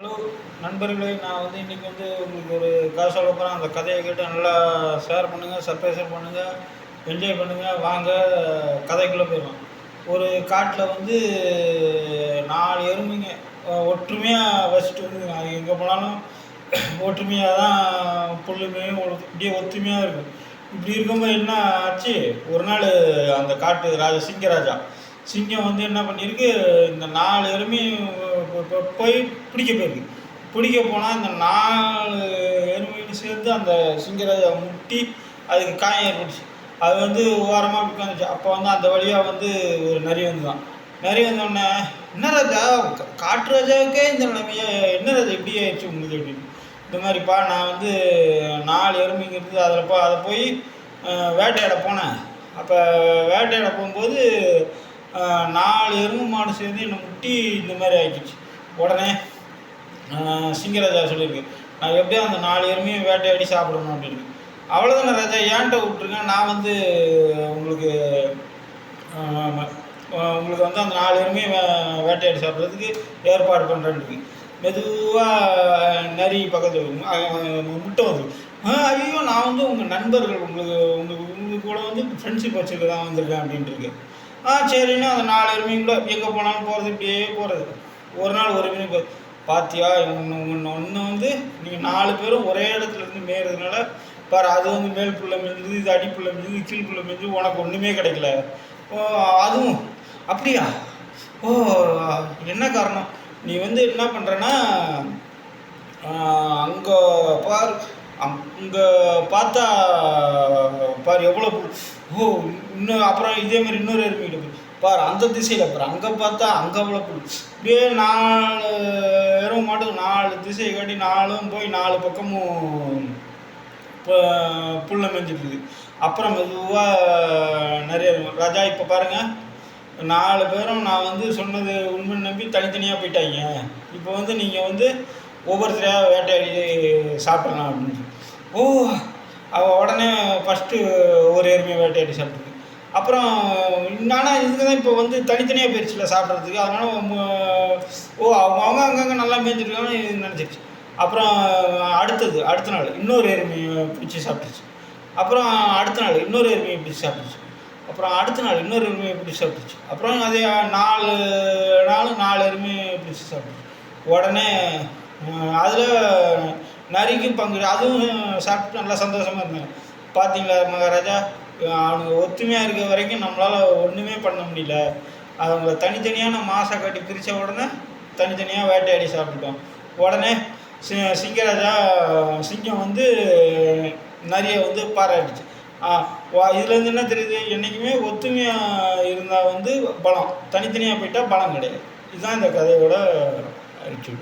Hello நண்பர்களே, நான் இன்றைக்கி உங்களுக்கு ஒரு கதை சொல்ல போகிறேன். அந்த கதையை கேட்டு நல்லா ஷேர் பண்ணுங்கள், சப்ஸ்கிரைப் பண்ணுங்கள், என்ஜாய் பண்ணுங்கள். வாங்க கதைக்குள்ளே போயிடலாம். ஒரு காட்டில் 4 எருமைங்க ஒற்றுமையாக வச்சுட்டு அது எங்கே போனாலும் ஒற்றுமையாக தான் புல்லுமையும் இப்படியே ஒற்றுமையாக இருக்கும். இப்படி இருக்கும்போது என்ன ஆச்சு, ஒரு நாள் அந்த காட்டு சிங்கராஜா சிங்கம் என்ன பண்ணியிருக்கு, இந்த 4 எருமையும் போய் பிடிக்க போயிருக்கு. பிடிக்க போனால் இந்த 4 எருமையும் சேர்ந்து அந்த சிங்கராஜா முட்டி அதுக்கு காயம் ஏற்பட்டுச்சு. அது ஓரமாக உட்காந்துச்சு. அப்போ அந்த வழியாக ஒரு நரி வந்துதான். நரி வந்தோடனே, என்ன ராஜா, காட்டு ராஜாவுக்கே இந்த நிலைமையா, என்ன ராஜா இப்படி ஆயிடுச்சு உங்களுக்கு அப்படின்னு. இந்த மாதிரிப்பா, நான் 4 எருமைங்கிறது அதை போய் வேட்டையாட போனேன். அப்போ வேட்டையாட போகும்போது 4 எருமை மாடு சேர்ந்து என்னை முட்டி இந்த மாதிரி ஆகிடுச்சு. உடனே சிங்கராஜா சொல்லியிருக்கு, நான் எப்படியோ அந்த 4 எருமையும் வேட்டையாடி சாப்பிடணும் அப்படின்னு. அவ்வளோதானே ராஜா, ஏன்ட்ட விட்ருங்க, நான் உங்களுக்கு அந்த 4 எருமையும் வேட்டையாடி சாப்பிட்றதுக்கு ஏற்பாடு பண்ணுறேன்னு. மெதுவாக நரி பக்கத்தில் முட்டை ஐயோ, நான் உங்கள் நண்பர்கள், உங்களுக்கு கூட ஃப்ரெண்ட்ஷிப் வச்சுக்க தான் வந்திருக்கேன் அப்படின்ட்டு இருக்கு. சரின்னு அந்த 4 எருமையும் கூட எங்கே போனாலும் போகிறது, இப்படியே போகிறது. ஒரு நாள் ஒரு எருமை பார்த்தியா, ஒன்று நீங்கள் 4 பேரும் ஒரே இடத்துல இருந்து மேயறதுனால பாரு, அது மேல் புள்ள மெஞ்சுது, இது அடிப்புள்ள மெஞ்சுது, கீழ் புள்ள மெஞ்சுது, உனக்கு ஒன்றுமே கிடைக்கல. அதுவும் அப்படியா? என்ன காரணம்? நீ என்ன பண்ணுறன்னா, அங்கே பார், அங்கே பார்த்தா பார் எவ்வளோ இன்னும். அப்புறம் இதே மாதிரி இன்னொரு எருமைக்கிட்ட போய் பார், அந்த திசையில் பார், அங்கே பார்த்தா அங்கே அவ்வளோ இப்படியே 4 எருமை மாட்டுக்கு 4 திசையை காட்டி 4ம் போய் 4 பக்கமும் புல்லை மேய்ஞ்சிட்டு. அப்புறம் மெதுவாக நிறைய ராஜா, இப்போ பாருங்கள், 4 பேரும் நான் சொன்னது உண்மை நம்பி தனித்தனியாக போயிட்டாங்க. இப்போ நீங்கள் ஒவ்வொருத்தரையாக வேட்டையாடி சாப்பிடலாம் அப்படின்னு. அவள் உடனே ஃபஸ்ட்டு ஒரு எருமையை வேட்டையாடி சாப்பிட்ருக்கு. அப்புறம் ஆனால் இதுக்கு தான் இப்போ தனித்தனியாக போயிடுச்சுல சாப்பிட்றதுக்கு. அதனால் அவங்க அங்கங்கே நல்லா மேய்ஞ்சிருக்காங்கன்னு இது நினச்சிருச்சு. அப்புறம் அடுத்த நாள் இன்னொரு எருமையை பிடிச்சி சாப்பிட்டுச்சு. அப்புறம் அடுத்த நாள் இன்னொரு எருமையை பிடிச்சி சாப்பிட்டுச்சு. அப்புறம் அடுத்த நாள் இன்னொரு எருமையை பிடிச்சி சாப்பிட்டுச்சு. அப்புறம் அதே 4 எருமையை பிடிச்சி சாப்பிட்டுச்சு. உடனே அதில் நரிக்கும் பங்கு, அதுவும் சாப்பிட்டு நல்லா சந்தோஷமாக இருந்தாங்க. பார்த்தீங்களா மகாராஜா, அவனுங்க ஒத்துமையாக இருக்க வரைக்கும் நம்மளால் ஒன்றுமே பண்ண முடியல. அவங்க தனித்தனியான மாசை காட்டி பிரித்த உடனே தனித்தனியாக வேட்டையாடி சாப்பிட்டுட்டோம். உடனே சிங்கராஜா சிங்கம் நரியை பாராட்டுச்சு. இதுலேருந்து என்ன தெரியுது, என்றைக்குமே ஒத்துமையாக இருந்தால் பலம், தனித்தனியாக போயிட்டால் பலம் கிடையாது. இதுதான் இந்த கதையோட அறிக்கை.